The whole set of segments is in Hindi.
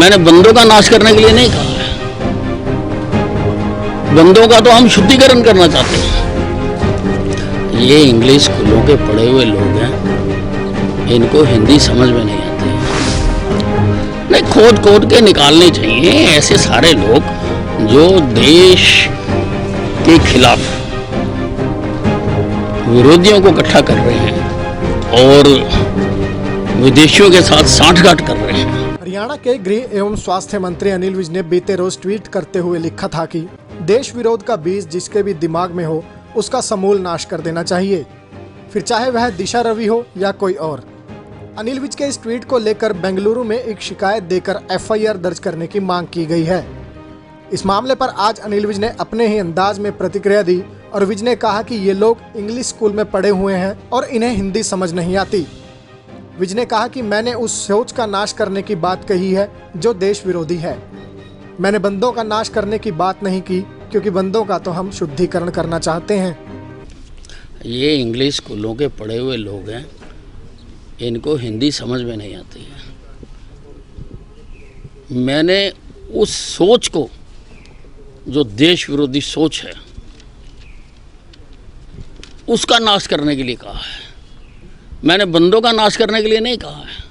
मैंने बंदों का नाश करने के लिए नहीं कहा है। बंदों का तो हम शुद्धिकरण करना चाहते हैं। ये इंग्लिश स्कूलों के पढ़े हुए लोग हैं, इनको हिंदी समझ में नहीं आती। नहीं, खोद खोद के निकालने चाहिए ऐसे सारे लोग जो देश के खिलाफ विरोधियों को इकट्ठा कर रहे हैं और विदेशियों के साथ सांठगांठ कर रहे हैं। हरियाणा के गृह एवं स्वास्थ्य मंत्री अनिल विज ने बीते रोज ट्वीट करते हुए लिखा था कि देश विरोध का बीज जिसके भी दिमाग में हो उसका समूल नाश कर देना चाहिए, फिर चाहे वह दिशा रवि हो या कोई और। अनिल विज के इस ट्वीट को लेकर बेंगलुरु में एक शिकायत देकर एफआईआर दर्ज करने की मांग की गई है। इस मामले पर आज अनिल विज ने अपने ही अंदाज में प्रतिक्रिया दी और विज ने कहा कि ये लोग इंग्लिश स्कूल में पढ़े हुए हैं और इन्हें हिंदी समझ नहीं आती। विज ने कहा कि मैंने उस सोच का नाश करने की बात कही है जो देश विरोधी है। मैंने बंदों का नाश करने की बात नहीं की, क्योंकि बंदों का तो हम शुद्धिकरण करना चाहते हैं। ये इंग्लिश स्कूलों के पढ़े हुए लोग हैं, इनको हिंदी समझ में नहीं आती है। मैंने उस सोच को, जो देश विरोधी सोच है, उसका नाश करने के लिए कहा है। मैंने बंदों का नाश करने के लिए नहीं कहा है।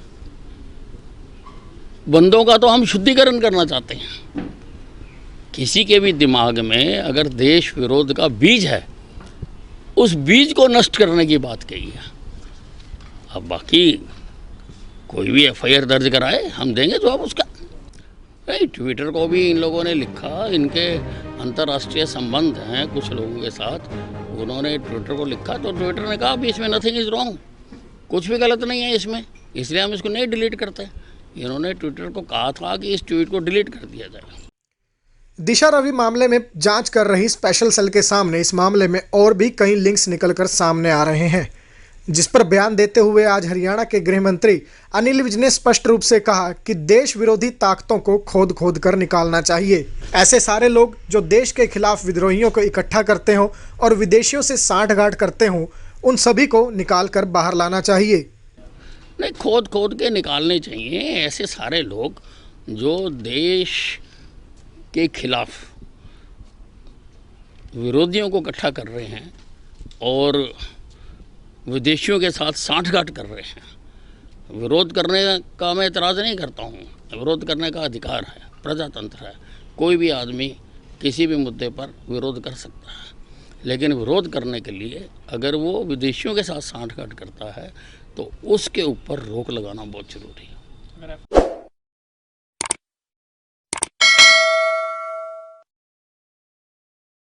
बंदों का तो हम शुद्धिकरण करना चाहते हैं। किसी के भी दिमाग में अगर देश विरोध का बीज है, उस बीज को नष्ट करने की बात कही है। अब बाकी कोई भी एफआईआर दर्ज कराए, हम देंगे जवाब उसका। नहीं, ट्विटर को भी इन लोगों ने लिखा, इनके अंतर्राष्ट्रीय संबंध हैं कुछ लोगों के साथ, उन्होंने ट्विटर को लिखा तो ट्विटर ने कहा भी इसमें नथिंग इज रॉन्ग, कुछ भी गलत नहीं है इसमें, इसलिए हम इसको नहीं डिलीट करते। इन्होंने ट्विटर को कहा था कि इस ट्वीट को डिलीट कर दिया जाए। दिशा रवि मामले में जांच कर रही स्पेशल सेल के सामने इस मामले में और भी कई लिंक्स निकलकर सामने आ रहे हैं, जिस पर बयान देते हुए आज हरियाणा के गृह मंत्री अनिल विज ने स्पष्ट रूप से कहा कि देश विरोधी ताकतों को खोद खोद कर निकालना चाहिए। ऐसे सारे लोग जो देश के खिलाफ विद्रोहियों को इकट्ठा करते हों और विदेशियों से सांठगांठ करते हों, उन सभी को निकाल कर बाहर लाना चाहिए। नहीं, खोद खोद के निकालने चाहिए ऐसे सारे लोग जो देश के खिलाफ विरोधियों को इकट्ठा कर रहे हैं और विदेशियों के साथ सांठगांठ कर रहे हैं। विरोध करने का मैं एतराज़ नहीं करता हूँ, विरोध करने का अधिकार है, प्रजातंत्र है, कोई भी आदमी किसी भी मुद्दे पर विरोध कर सकता है। लेकिन विरोध करने के लिए अगर वो विदेशियों के साथ सांठगांठ करता है तो उसके ऊपर रोक लगाना बहुत ज़रूरी है।